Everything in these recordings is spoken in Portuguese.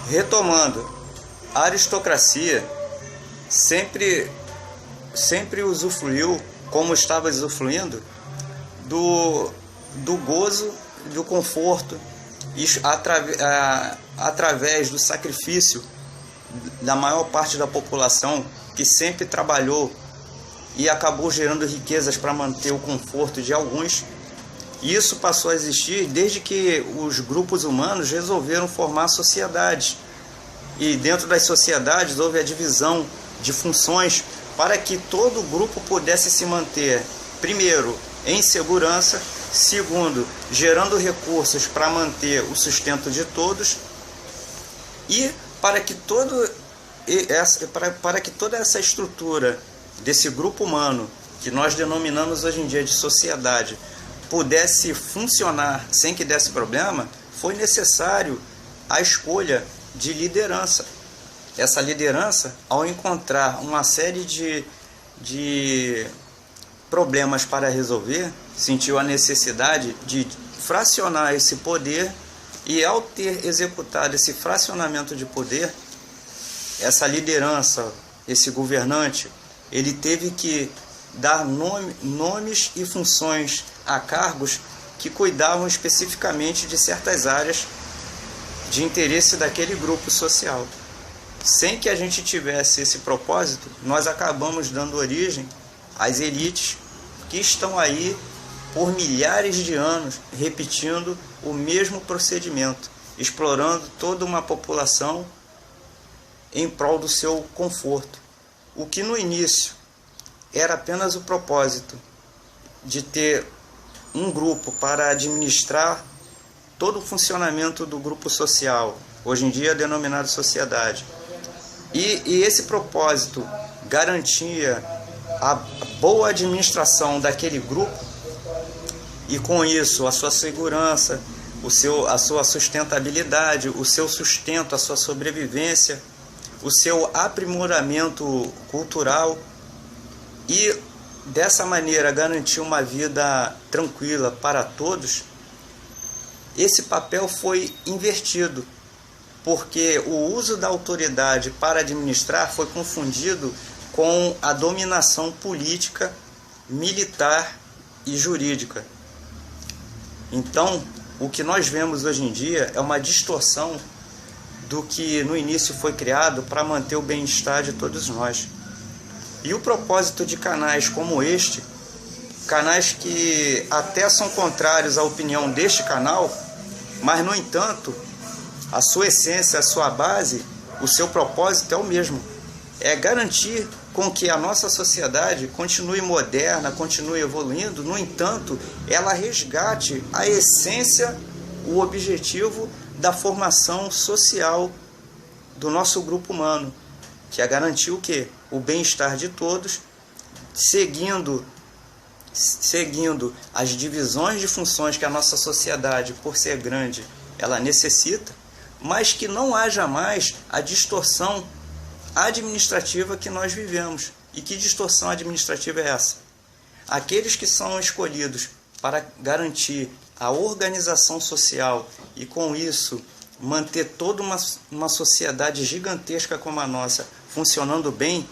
Retomando, a aristocracia sempre usufruiu, como estava usufruindo, do gozo, do conforto, através do sacrifício da maior parte da população que sempre trabalhou e acabou gerando riquezas para manter o conforto de alguns. E isso passou a existir desde que os grupos humanos resolveram formar sociedades. E dentro das sociedades houve a divisão de funções para que todo grupo pudesse se manter, primeiro, em segurança, segundo, gerando recursos para manter o sustento de todos, e para que toda essa estrutura desse grupo humano, que nós denominamos hoje em dia de sociedade, pudesse funcionar sem que desse problema, foi necessário a escolha de liderança. Essa liderança, ao encontrar uma série de problemas para resolver, sentiu a necessidade de fracionar esse poder, e ao ter executado esse fracionamento de poder, essa liderança, esse governante, ele teve que dar nomes e funções a cargos que cuidavam especificamente de certas áreas de interesse daquele grupo social. Sem que a gente tivesse esse propósito, nós acabamos dando origem às elites que estão aí por milhares de anos repetindo o mesmo procedimento, explorando toda uma população em prol do seu conforto. O que no início era apenas o propósito de ter um grupo para administrar todo o funcionamento do grupo social, hoje em dia denominado sociedade, e esse propósito garantia a boa administração daquele grupo, e com isso a sua segurança, a sua sustentabilidade, o seu sustento, a sua sobrevivência, o seu aprimoramento cultural, e dessa maneira garantir uma vida tranquila para todos. Esse papel foi invertido, porque o uso da autoridade para administrar foi confundido com a dominação política, militar e jurídica. Então, o que nós vemos hoje em dia é uma distorção do que no início foi criado para manter o bem-estar de todos nós. E o propósito de canais como este, canais que até são contrários à opinião deste canal, mas no entanto, a sua essência, a sua base, o seu propósito é o mesmo. É garantir com que a nossa sociedade continue moderna, continue evoluindo, no entanto, ela resgate a essência, o objetivo da formação social do nosso grupo humano, que é garantir o quê? O bem-estar de todos, seguindo as divisões de funções que a nossa sociedade, por ser grande, ela necessita, mas que não haja mais a distorção administrativa que nós vivemos. E que distorção administrativa é essa? Aqueles que são escolhidos para garantir a organização social e com isso manter toda uma sociedade gigantesca como a nossa funcionando bem,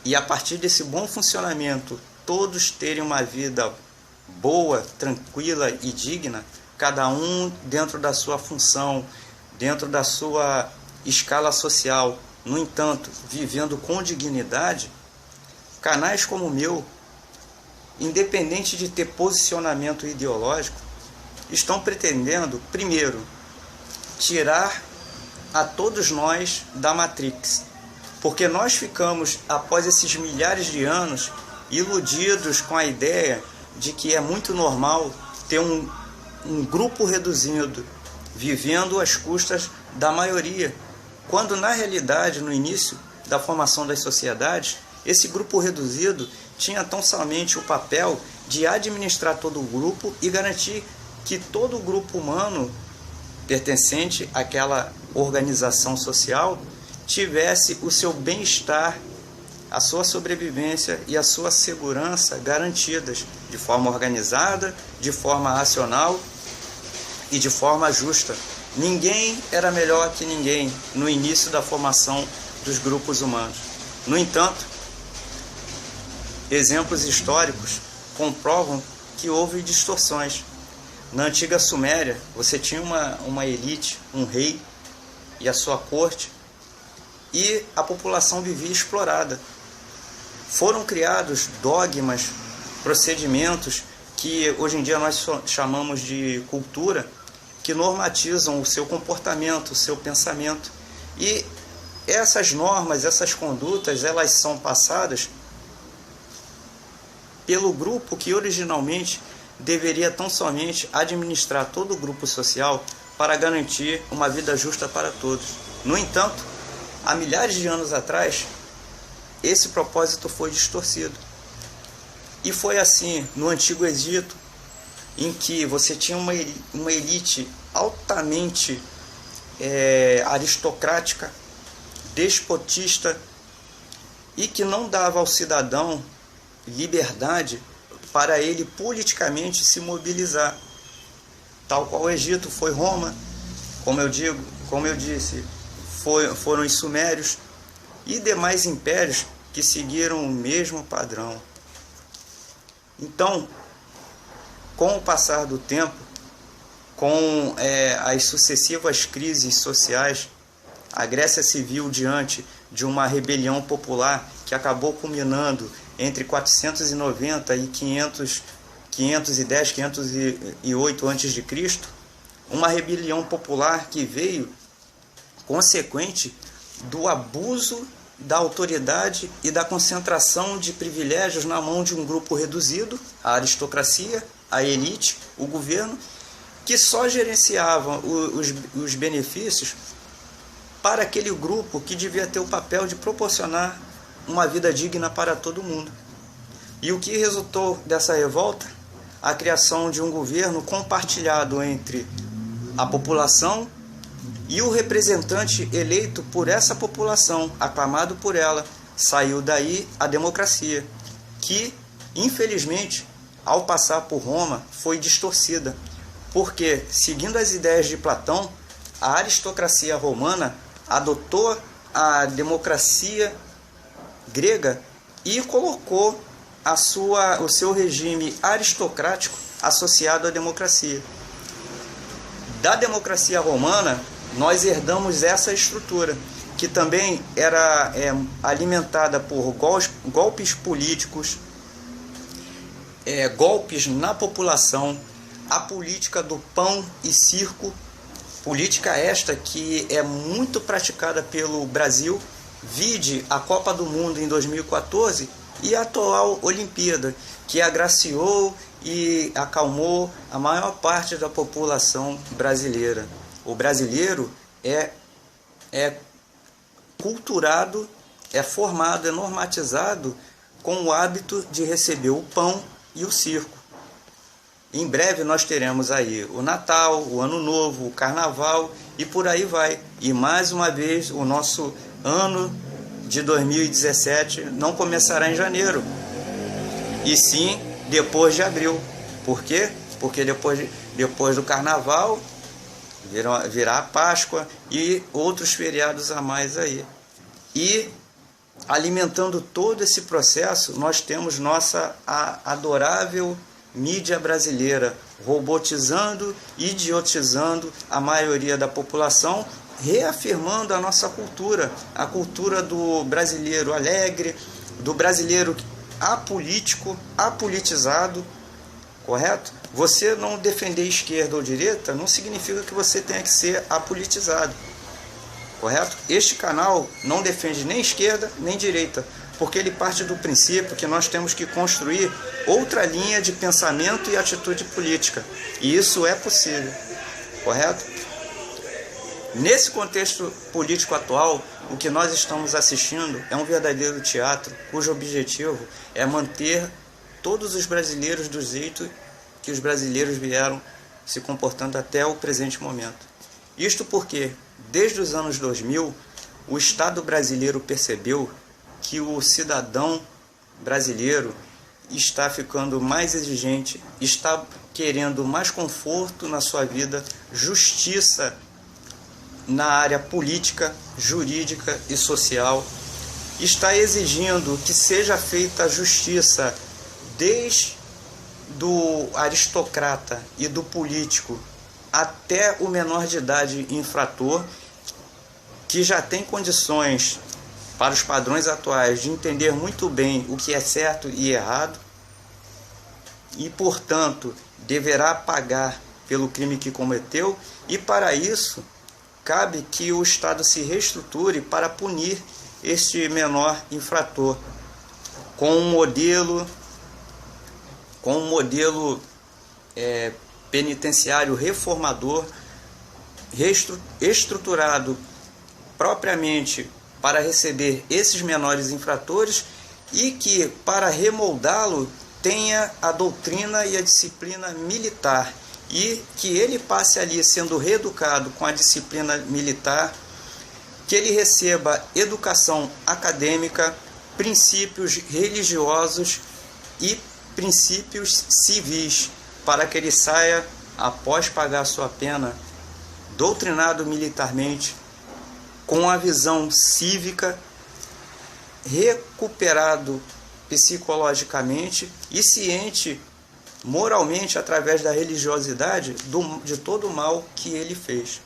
e a partir desse bom funcionamento todos terem uma vida boa, tranquila e digna, cada um dentro da sua função, dentro da sua escala social, no entanto, vivendo com dignidade, canais como o meu, independente de ter posicionamento ideológico, estão pretendendo, primeiro, tirar a todos nós da Matrix, porque nós ficamos, após esses milhares de anos, iludidos com a ideia de que é muito normal ter um grupo reduzido, vivendo às custas da maioria, quando na realidade, no início da formação das sociedades, esse grupo reduzido tinha tão somente o papel de administrar todo o grupo e garantir que todo o grupo humano pertencente àquela organização social tivesse o seu bem-estar, a sua sobrevivência e a sua segurança garantidas de forma organizada, de forma racional e de forma justa. Ninguém era melhor que ninguém no início da formação dos grupos humanos. No entanto, exemplos históricos comprovam que houve distorções. Na antiga Suméria, você tinha uma elite, um rei e a sua corte, e a população vivia explorada. Foram criados dogmas, procedimentos que hoje em dia nós chamamos de cultura, que normatizam o seu comportamento, o seu pensamento. E essas normas, essas condutas, elas são passadas pelo grupo que originalmente deveria tão somente administrar todo o grupo social para garantir uma vida justa para todos. No entanto, há milhares de anos atrás, esse propósito foi distorcido. E foi assim no Antigo Egito, em que você tinha uma elite altamente aristocrática, despotista, e que não dava ao cidadão liberdade para ele politicamente se mobilizar. Tal qual o Egito foi Roma, como eu disse, foram os sumérios e demais impérios que seguiram o mesmo padrão. Então, com o passar do tempo, com as sucessivas crises sociais, a Grécia se viu diante de uma rebelião popular que acabou culminando entre 490 e 510, 508 a.C., uma rebelião popular que veio consequente do abuso da autoridade e da concentração de privilégios na mão de um grupo reduzido, a aristocracia, a elite, o governo, que só gerenciavam os benefícios para aquele grupo que devia ter o papel de proporcionar uma vida digna para todo mundo. E o que resultou dessa revolta? A criação de um governo compartilhado entre a população e o representante eleito por essa população, aclamado por ela. Saiu daí a democracia, que, infelizmente, ao passar por Roma, foi distorcida. Porque, seguindo as ideias de Platão, a aristocracia romana adotou a democracia grega e colocou o seu regime aristocrático associado à democracia. Da democracia romana, nós herdamos essa estrutura, que também era alimentada por golpes políticos, golpes na população, a política do pão e circo, política esta que é muito praticada pelo Brasil, vide a Copa do Mundo em 2014 e a atual Olimpíada, que agraciou e acalmou a maior parte da população brasileira. O brasileiro é culturado, é formado, é normatizado com o hábito de receber o pão e o circo. Em breve nós teremos aí o Natal, o Ano Novo, o Carnaval e por aí vai. E mais uma vez o nosso ano de 2017 não começará em janeiro, e sim depois de abril. Por quê? Porque depois do Carnaval virá a Páscoa e outros feriados a mais aí. E alimentando todo esse processo, nós temos nossa adorável mídia brasileira, robotizando, idiotizando a maioria da população, reafirmando a nossa cultura, a cultura do brasileiro alegre, do brasileiro apolítico, apolitizado, correto? Você não defender esquerda ou direita não significa que você tenha que ser apolitizado, correto? Este canal não defende nem esquerda nem direita, porque ele parte do princípio que nós temos que construir outra linha de pensamento e atitude política. E isso é possível, correto? Nesse contexto político atual, o que nós estamos assistindo é um verdadeiro teatro, cujo objetivo é manter todos os brasileiros do jeito que os brasileiros vieram se comportando até o presente momento. Isto porque, desde os anos 2000, o Estado brasileiro percebeu que o cidadão brasileiro está ficando mais exigente, está querendo mais conforto na sua vida, justiça na área política, jurídica e social, está exigindo que seja feita a justiça desde do aristocrata e do político até o menor de idade infrator, que já tem condições, para os padrões atuais, de entender muito bem o que é certo e errado e, portanto, deverá pagar pelo crime que cometeu, e para isso cabe que o Estado se reestruture para punir este menor infrator com um modelo penitenciário reformador, estruturado propriamente para receber esses menores infratores, e que, para remoldá-lo, tenha a doutrina e a disciplina militar, e que ele passe ali sendo reeducado com a disciplina militar, que ele receba educação acadêmica, princípios religiosos e princípios civis, para que ele saia, após pagar sua pena, doutrinado militarmente, com a visão cívica, recuperado psicologicamente e ciente moralmente, através da religiosidade, de todo o mal que ele fez.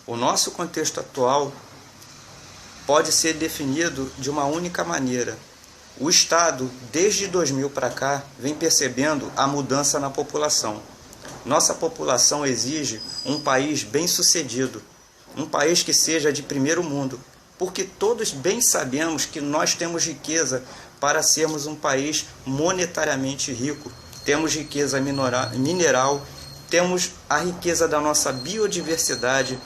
O nosso contexto atual pode ser definido de uma única maneira. O Estado, desde 2000 para cá, vem percebendo a mudança na população. Nossa população exige um país bem-sucedido, um país que seja de primeiro mundo, porque todos bem sabemos que nós temos riqueza para sermos um país monetariamente rico. Temos riqueza mineral, temos a riqueza da nossa biodiversidade,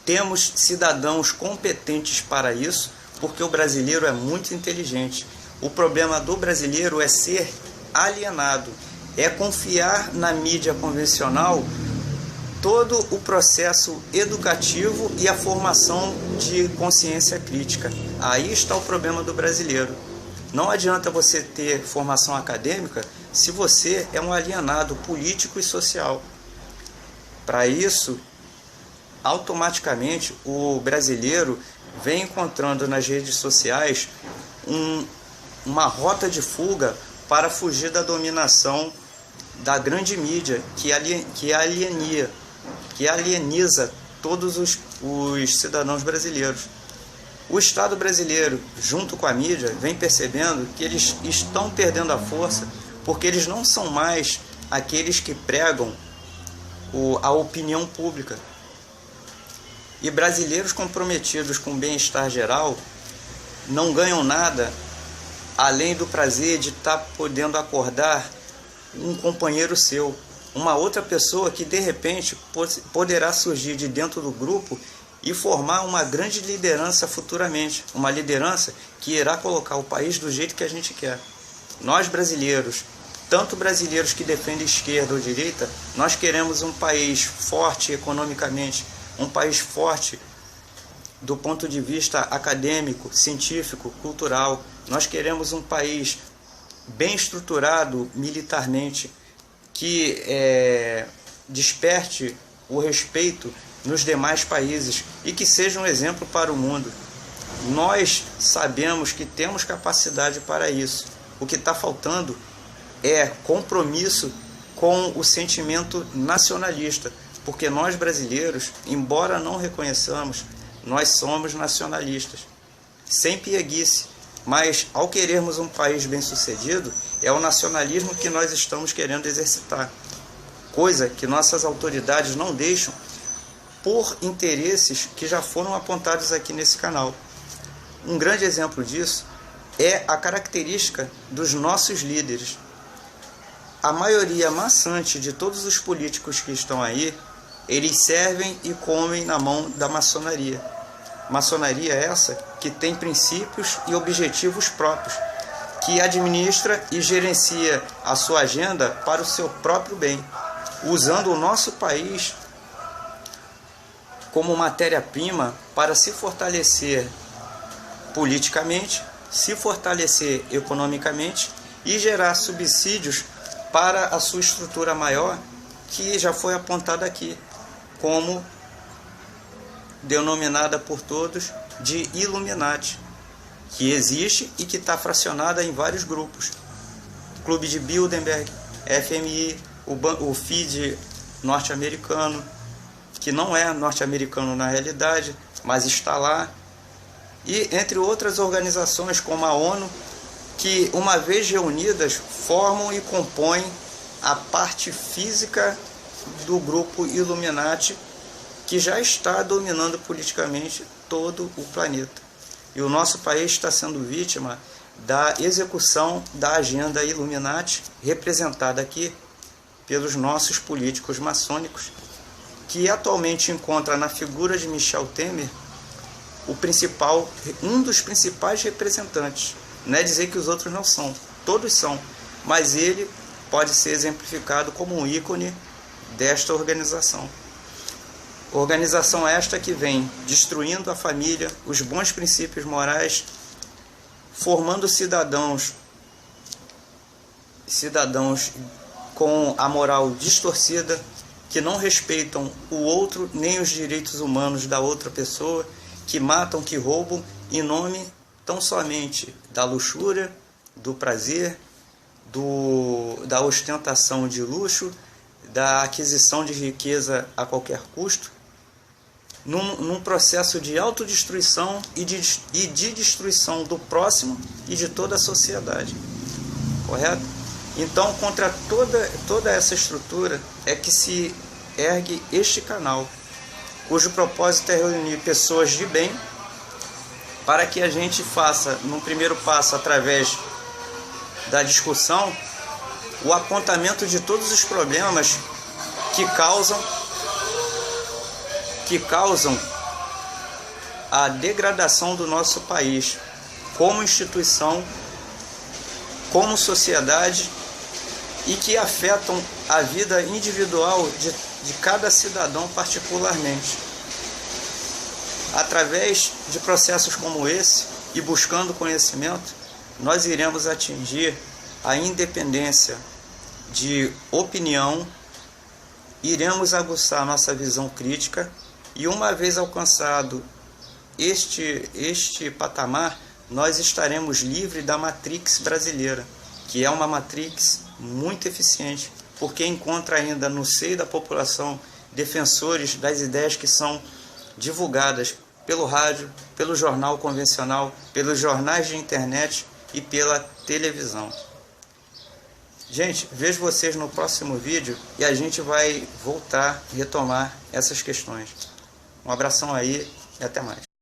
temos cidadãos competentes para isso, porque o brasileiro é muito inteligente. O problema do brasileiro é ser alienado, é confiar na mídia convencional todo o processo educativo e a formação de consciência crítica. Aí está o problema do brasileiro. Não adianta você ter formação acadêmica se você é um alienado político e social. Para isso, automaticamente, o brasileiro vem encontrando nas redes sociais uma rota de fuga para fugir da dominação da grande mídia que alieniza todos os cidadãos brasileiros. O Estado brasileiro, junto com a mídia, vem percebendo que eles estão perdendo a força, porque eles não são mais aqueles que pregam a opinião pública. E brasileiros comprometidos com o bem-estar geral não ganham nada além do prazer de estar podendo acordar um companheiro seu, uma outra pessoa que de repente poderá surgir de dentro do grupo e formar uma grande liderança futuramente, uma liderança que irá colocar o país do jeito que a gente quer. Nós brasileiros, tanto brasileiros que defendem esquerda ou direita, nós queremos um país forte economicamente, um país forte do ponto de vista acadêmico, científico, cultural. Nós queremos um país bem estruturado militarmente, que desperte o respeito nos demais países e que seja um exemplo para o mundo. Nós sabemos que temos capacidade para isso. O que está faltando é compromisso com o sentimento nacionalista, porque nós brasileiros, embora não reconheçamos, nós somos nacionalistas, sem pieguice, mas ao querermos um país bem-sucedido, é o nacionalismo que nós estamos querendo exercitar, coisa que nossas autoridades não deixam por interesses que já foram apontados aqui nesse canal. Um grande exemplo disso é a característica dos nossos líderes. A maioria maçante de todos os políticos que estão aí, eles servem e comem na mão da maçonaria. Maçonaria essa que tem princípios e objetivos próprios, que administra e gerencia a sua agenda para o seu próprio bem, usando o nosso país como matéria-prima para se fortalecer politicamente, se fortalecer economicamente e gerar subsídios para a sua estrutura maior, que já foi apontada aqui, como denominada por todos de Illuminati, que existe e que está fracionada em vários grupos. Clube de Bilderberg, FMI, o FID norte-americano, que não é norte-americano na realidade, mas está lá, e entre outras organizações como a ONU, que uma vez reunidas formam e compõem a parte física do grupo Illuminati, que já está dominando politicamente todo o planeta. E o nosso país está sendo vítima da execução da agenda Illuminati, representada aqui pelos nossos políticos maçônicos, que atualmente encontra na figura de Michel Temer um dos principais representantes. Não é dizer que os outros não são, todos são, mas ele pode ser exemplificado como um ícone desta organização. Organização esta que vem destruindo a família, os bons princípios morais, formando cidadãos com a moral distorcida, que não respeitam o outro nem os direitos humanos da outra pessoa, que matam, que roubam em nome tão somente da luxúria, do prazer, da ostentação de luxo, da aquisição de riqueza a qualquer custo, num processo de autodestruição e de destruição do próximo e de toda a sociedade. Correto? Então, contra toda essa estrutura é que se ergue este canal, cujo propósito é reunir pessoas de bem para que a gente faça, num primeiro passo, através da discussão, o apontamento de todos os problemas que causam a degradação do nosso país como instituição, como sociedade, e que afetam a vida individual de cada cidadão particularmente. Através de processos como esse e buscando conhecimento, nós iremos atingir a independência de opinião, iremos aguçar nossa visão crítica e, uma vez alcançado este patamar, nós estaremos livres da Matrix brasileira, que é uma Matrix muito eficiente, porque encontra ainda no seio da população defensores das ideias que são divulgadas pelo rádio, pelo jornal convencional, pelos jornais de internet e pela televisão. Gente, vejo vocês no próximo vídeo e a gente vai voltar a retomar essas questões. Um abração aí e até mais.